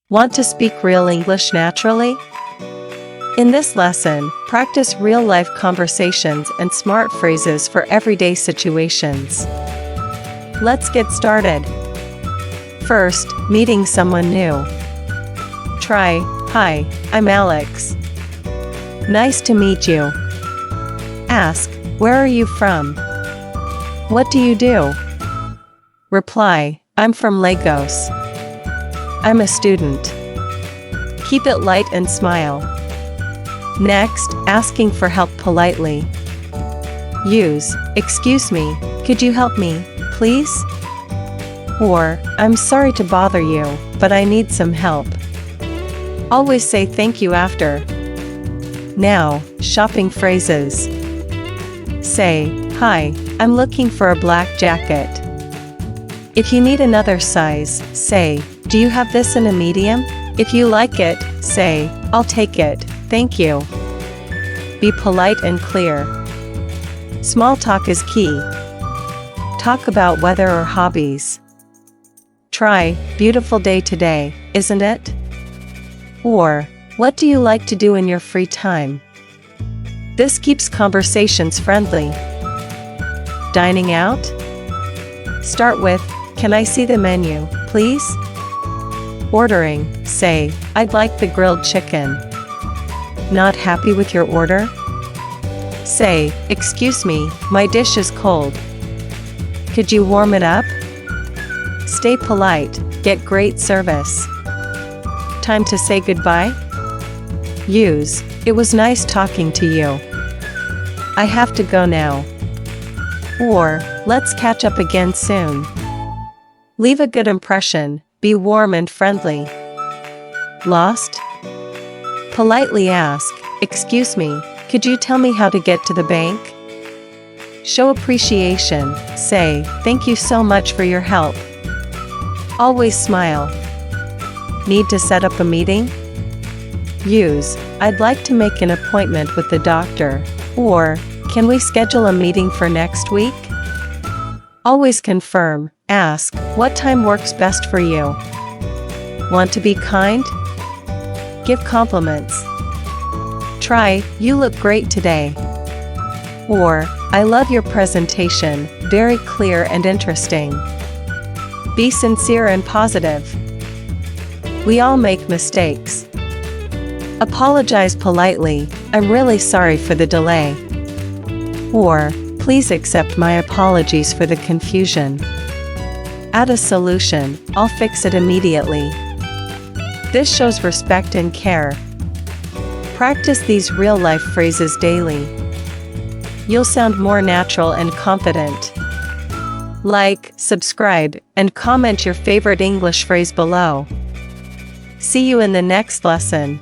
Want to speak real English naturally? In this lesson, practice real-life conversations and smart phrases for everyday situations. Let's get started. First, meeting someone new. Try, "Hi, I'm Alex. Nice to meet you." Ask, "Where are you from? What do you do?" Reply, "I'm from Lagos. I'm a student." Keep it light and smile. Next, asking for help politely. Use, "Excuse me, could you help me, please?" Or, "I'm sorry to bother you, but I need some help." Always say thank you after. Now, shopping phrases. Say, "Hi, I'm looking for a black jacket." If you need another size, say, "Do you have this in a medium?" If you like it, say, "I'll take it, thank you." Be polite and clear. Small talk is key. Talk about weather or hobbies. Try, "Beautiful day today, isn't it?" Or, "What do you like to do in your free time?" This keeps conversations friendly. Dining out? Start with, "Can I see the menu, please?" Ordering, say, "I'd like the grilled chicken." Not happy with your order? Say, "Excuse me, my dish is cold. Could you warm it up?" Stay polite, get great service. Time to say goodbye? Use, "It was nice talking to you. I have to go now." Or, "Let's catch up again soon." Leave a good impression, be warm and friendly. Lost? Politely ask, "Excuse me, could you tell me how to get to the bank?" Show appreciation, say, "Thank you so much for your help." Always smile. Need to set up a meeting? Use, "I'd like to make an appointment with the doctor," or, "Can we schedule a meeting for next week?" Always confirm, ask, "What time works best for you?" Want to be kind? Give compliments. Try, "You look great today." Or, "I love your presentation, very clear and interesting." Be sincere and positive. We all make mistakes. Apologize politely, "I'm really sorry for the delay." Or, "Please accept my apologies for the confusion." Add a solution, "I'll fix it immediately." This shows respect and care. Practice these real-life phrases daily. You'll sound more natural and confident. Like, subscribe, and comment your favorite English phrase below. See you in the next lesson.